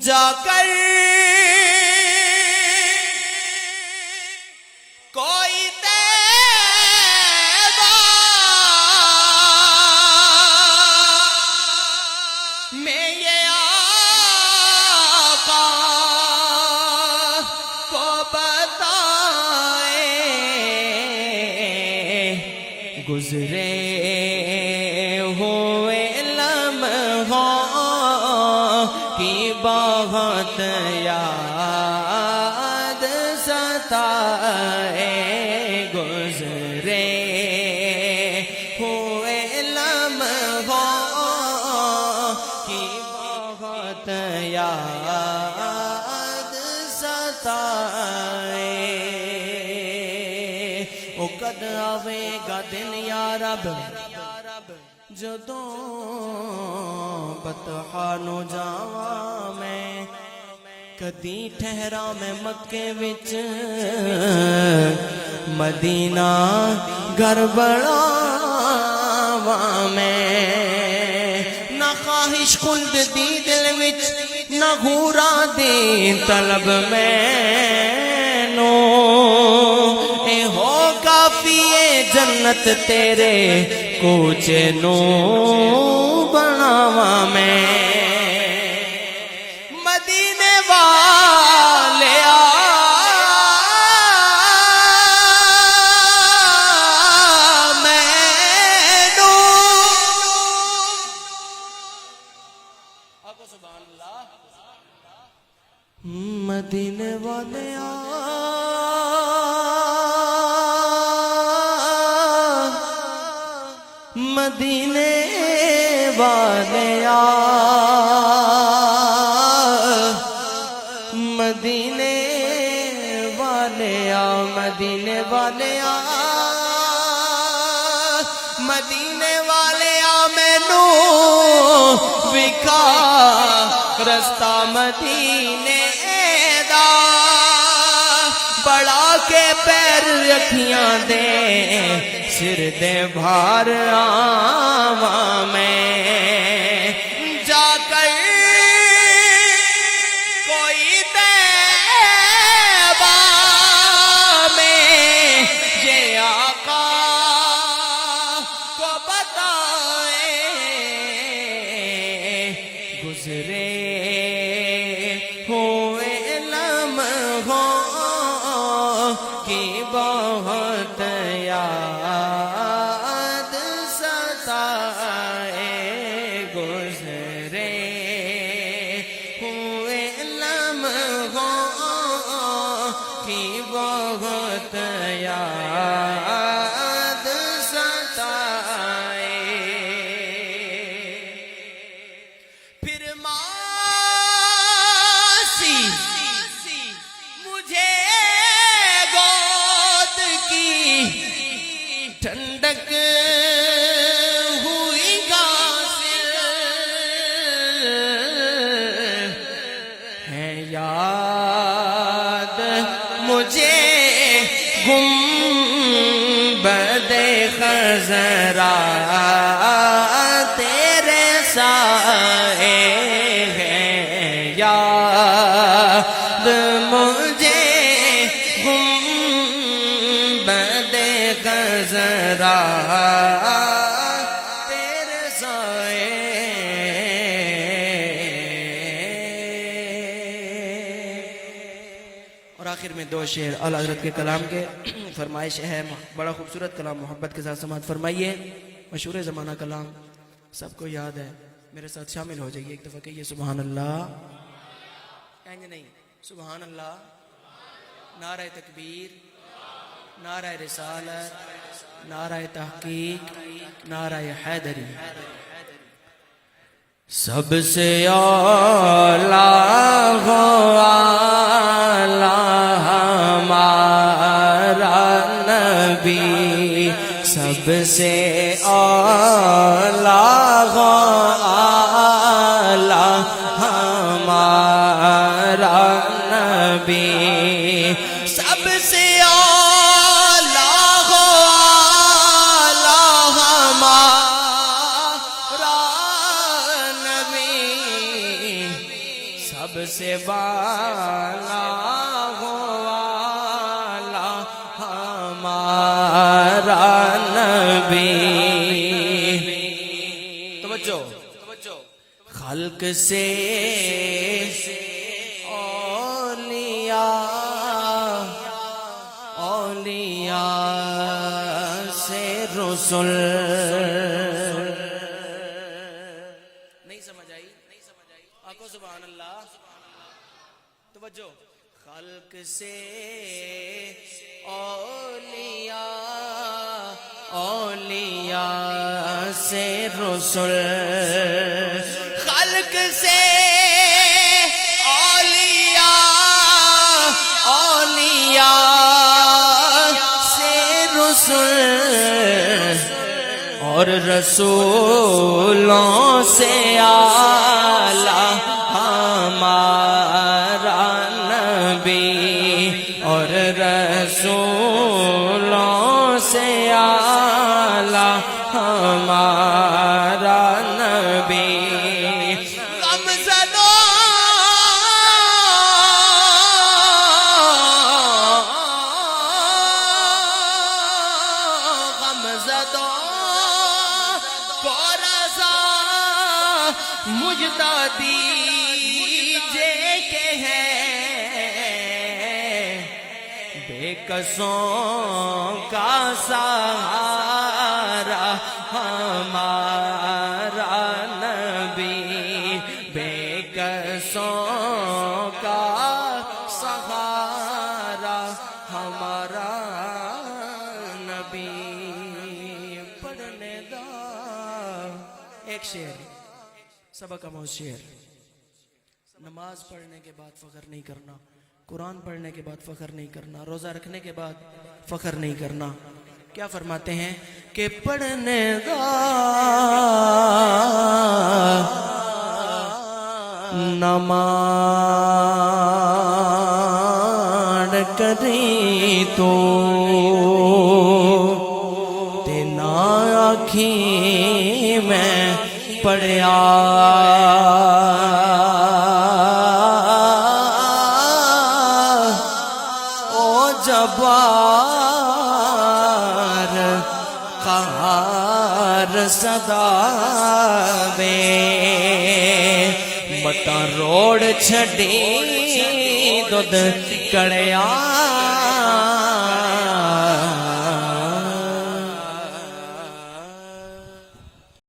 جا کر کوئی طیبہ میں یہ آقا کو بتائے گزرے ہوئے لمحوں کی بہت یاد ستائے گزرے ہوئے لمحوں کی بہت یاد ستائے او کد آوے گا دن یا رب جدوں بتخانو جاواں میں کدی ٹھہرا میں مکے وچ مدینہ گھر بڑھاواں میں نہ خواہش خلد دی دل وچ نہ غورا دی طلب مینوں اے ہو کافی اے جنت تیرے کوچے نو بناواں میں مدینے والے مینو آقا سبحان اللہ مدینے والے مدینے والے مدینے والے مدینے والے مدینے والے مینو وکھا رستہ مدینے دا بڑا کے پیر رکھیاں دے سر دے بھار آواں میں جا کر کوئی طیبہ میں یہ آقا کو بتائے گزرے ہوئے لمحوں کی بہت یاد ستائے گزرے ہوئے لمحوں کی بہت یاد ستائے پھر ماسی مجھے گود کی ٹھنڈک ہوئی غافل ہے یاد مجھے گنبد خضرا تیرے سائے ہیں یاد مجھے گنبد خضرا تیرے سائے اور آخر میں دو شعر اعلی حضرت کے کلام کے فرمائش ہے بڑا خوبصورت کلام محبت کے ساتھ سماعت فرمائیے مشہور زمانہ کلام سب کو یاد ہے میرے ساتھ شامل ہو جائیے ایک دفعہ کہیے سبحان اللہ کہیں نہیں سبحان اللہ نعرہ تکبیر نعرہ رسالت نعرہ تحقیق نعرہ حیدری سب سے اولا ہمارا نبی سب سے اولا ہمارا نبی سب سے سب سے والا ہو والا ہمارا نبی. توجہ خلق سے اولیاء سے رسول. نہیں سمجھ آئی؟ آقا سبحان اللہ. توجہ خلق سے اولیاء سے رسول. خلق سے اور رسولوں سے اعلیٰ ہمارا نبی. اور رسولوں سے اعلیٰ ہمارا نبی. مجھتا دیجے کہ ہے بے کسوں کا سہارا ہمارا نبی. بے کسوں کا سہارا ہمارا نبی. پڑھنے دا ایک شعر سبق آموز شعر. نماز پڑھنے کے بعد فخر نہیں کرنا, قرآن پڑھنے کے بعد فخر نہیں کرنا, روزہ رکھنے کے بعد فخر نہیں کرنا. کیا فرماتے ہیں کہ پڑھنے دا نماز کری تو تینا آکھی میں پڑھیا او جبار قہار صدا وے متا روڑ چھڑی دودھ کڑیا